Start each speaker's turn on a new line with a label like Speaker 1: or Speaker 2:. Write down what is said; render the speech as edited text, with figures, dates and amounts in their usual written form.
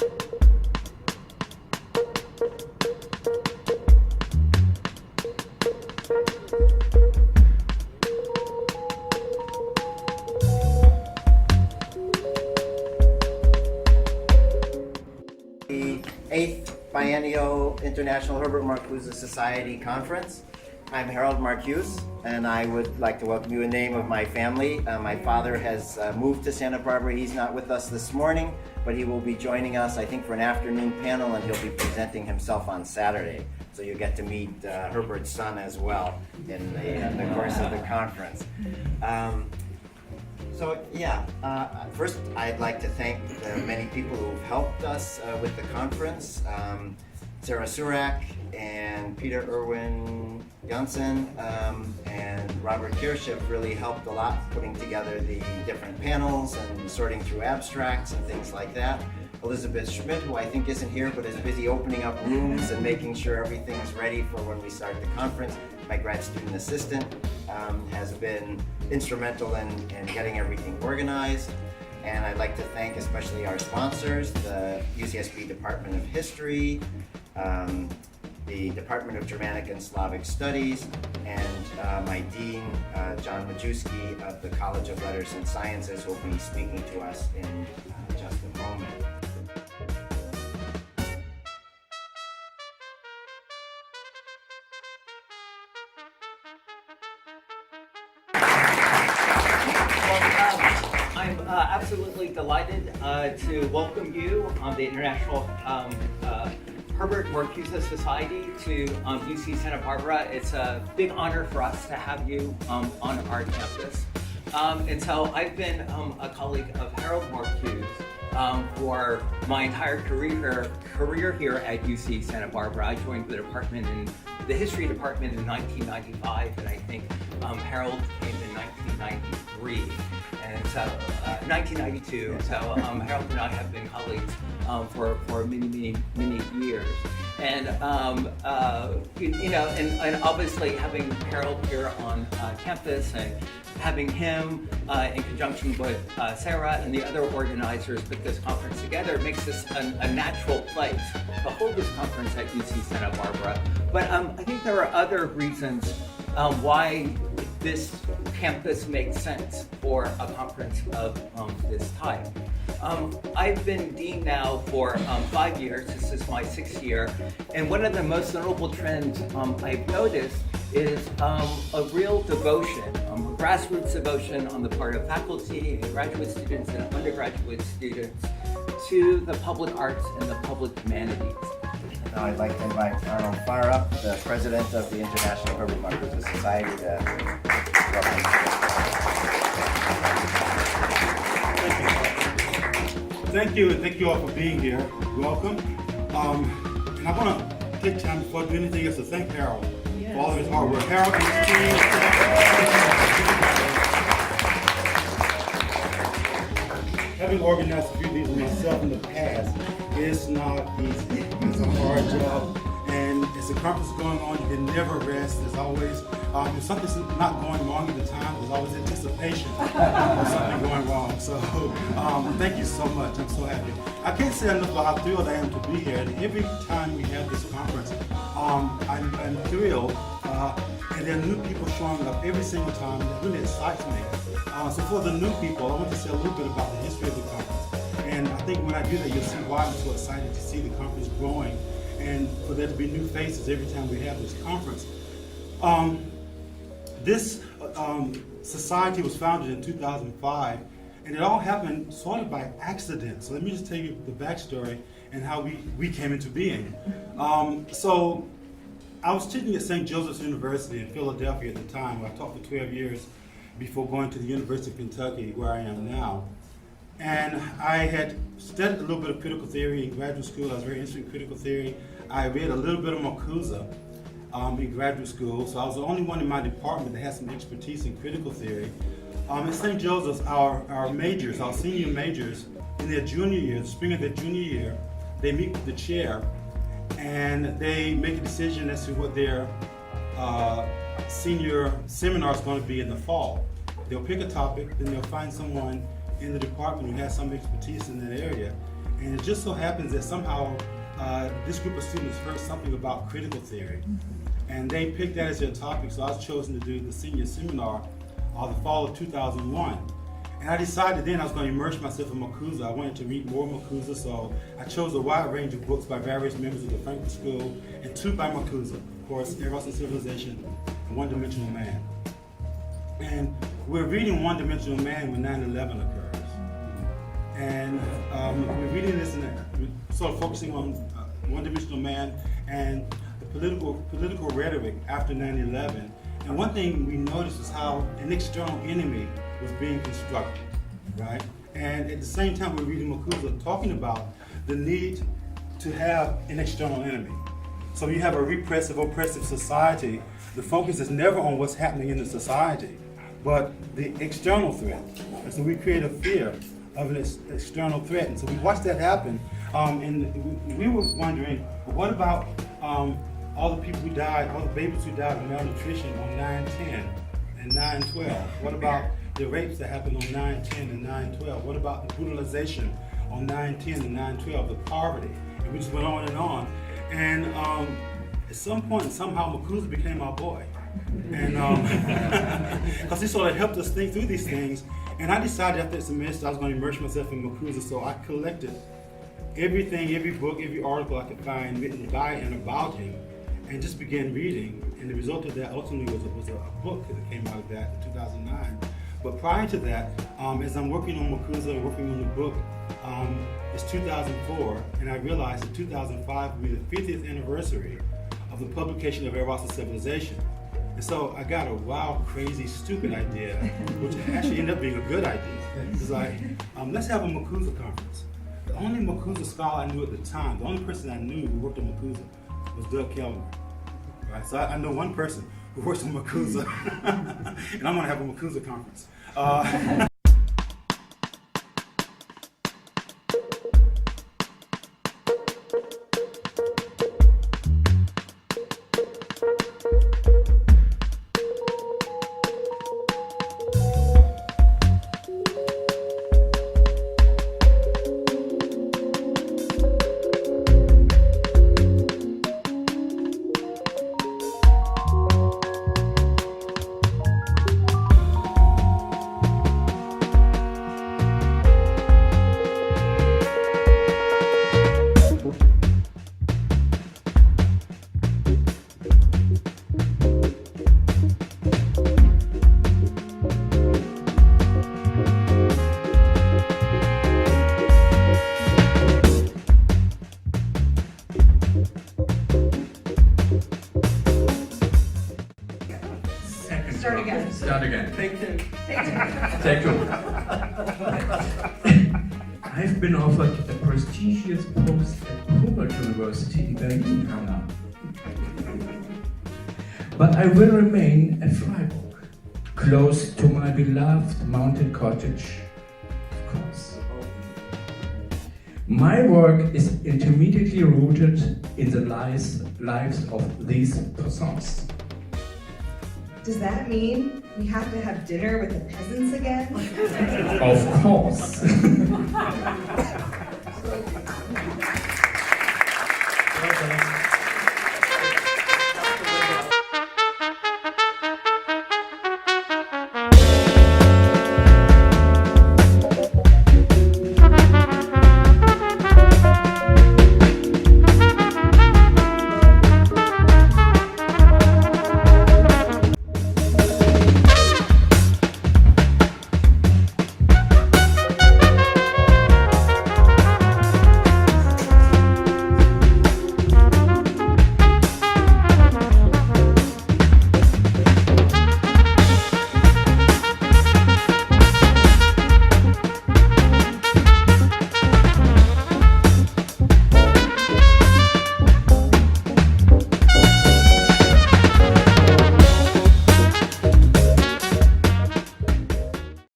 Speaker 1: The 8th Biennial International Herbert Marcuse Society Conference. I'm Harold Marcuse, and I would like to welcome you in the name of my family. My father has moved to Santa Barbara. He's not with us this morning, but he will be joining us, I think, for an afternoon panel, and he'll be presenting himself on Saturday. So you'll get to meet Herbert's son as well in the course of the conference. First I'd like to thank the many people who've helped us with the conference. Sarah Surak and Peter Irwin Janssen and Robert Kirschip really helped a lot putting together the different panels and sorting through abstracts and things like that. Elizabeth Schmidt, who I think isn't here but is busy opening up rooms and making sure everything's ready for when we start the conference. My grad student assistant has been instrumental in getting everything organized. And I'd like to thank especially our sponsors, the UCSB Department of History, the Department of Germanic and Slavic Studies, and my dean, John Majewski of the College of Letters and Sciences, who will be speaking to us in just a moment.
Speaker 2: I'm absolutely delighted to welcome you on the International Herbert Marcuse Society to UC Santa Barbara. It's a big honor for us to have you on our campus. And so I've been a colleague of Harold Marcuse for my entire career here at UC Santa Barbara. I joined the department in the history department in 1995, and I think Harold came in 1993. And so 1992. So Harold and I have been colleagues for many years. And and obviously having Harold here on campus and having him in conjunction with Sarah and the other organizers put this conference together makes this a natural place to hold this conference at UC Santa Barbara. But I think there are other reasons why this campus makes sense for a conference of this type. I've been dean now for 5 years. This is my 6th year, and one of the most notable trends I've noticed is a real devotion, grassroots devotion on the part of faculty and graduate students and undergraduate students to the public arts and the public humanities.
Speaker 1: Now I'd like to invite Arnold Farah, the president of the International Herbert Marcuse Society, to welcome.
Speaker 3: Thank you, and thank you all for being here. Welcome. And I want to take time before I do anything else to thank Harold for all of his hard work. Harold and his team. Having organized a few of these myself in the past, it's not easy. It's a hard job, and as the conference is going on, you can never rest. There's always, if something's not going wrong at the time, there's always anticipation of something going wrong. So thank you so much. I'm so happy. I can't say enough about how thrilled I am to be here. And every time we have this conference, I'm thrilled. And there are new people showing up every single time. That really excites me. So for the new people, I want to say a little bit about the history of the conference. And I think when I do that, you'll see why I'm so excited to see the conference growing and for there to be new faces every time we have this conference. This society was founded in 2005, and it all happened sort of by accident. So let me just tell you the backstory and how we came into being. So I was teaching at St. Joseph's University in Philadelphia at the time, where I taught for 12 years before going to the University of Kentucky, where I am now. And I had studied a little bit of critical theory in graduate school. I was very interested in critical theory. I read a little bit of Marcuse in graduate school, so I was the only one in my department that had some expertise in critical theory. At St. Joseph's, our majors, our senior majors, in their junior year, the spring of their junior year, they meet with the chair and they make a decision as to what their senior seminar is going to be in the fall. They'll pick a topic, then they'll find someone in the department who has some expertise in that area, And it just so happens that somehow this group of students heard something about critical theory, and they picked that as their topic, so I was chosen to do the senior seminar the fall of 2001. And I decided then I was going to immerse myself in Marcuse. I wanted to read more Marcuse, so I chose a wide range of books by various members of the Frankfurt School, and two by Marcuse, of course, Eros and Civilization, and One-Dimensional Man. And we're reading One-Dimensional Man when 9/11 occurs. And we're reading this and sort of focusing on One-Dimensional Man and the political rhetoric after 9/11. And one thing we noticed is how an external enemy was being constructed, right? And at the same time, we're reading Marcuse talking about the need to have an external enemy. So you have a repressive, oppressive society. The focus is never on what's happening in the society, but the external threat. And so we create a fear of an external threat. And so we watched that happen, and we were wondering, well, what about all the people who died, all the babies who died of malnutrition on 9/10 and 9/12? What about the rapes that happened on 9/10 and 9/12? What about the brutalization on 9/10 and 9/12, the poverty? And we just went on and on. And at some point, somehow, Marcuse became our boy. And because he sort of helped us think through these things. And I decided after the semester I was going to immerse myself in Marcuse, so I collected everything, every book, every article I could find written by and about him, and just began reading. And the result of that ultimately was a book that came out of that in 2009. But prior to that, as I'm working on Marcuse and working on the book, it's 2004, and I realized that 2005 would be the 50th anniversary of the publication of Eros and Civilization. And so I got a wild, crazy, stupid idea, which actually ended up being a good idea. It was like, let's have a Marcuse conference. The only Marcuse scholar I knew at the time, the only person I knew who worked on Marcuse was Doug Kellner. Right? So I know one person who works on Marcuse, and I'm going to have a Marcuse conference.
Speaker 4: Start again.
Speaker 2: Take two.
Speaker 4: Take two. I've been offered a prestigious post at Humboldt University in Berlin, Hannah. But I will remain at Freiburg, close to my beloved mountain cottage, of course. My work is intermediately rooted in the lives of these persons.
Speaker 5: Does that mean we have to have dinner with the peasants again?
Speaker 4: Of course.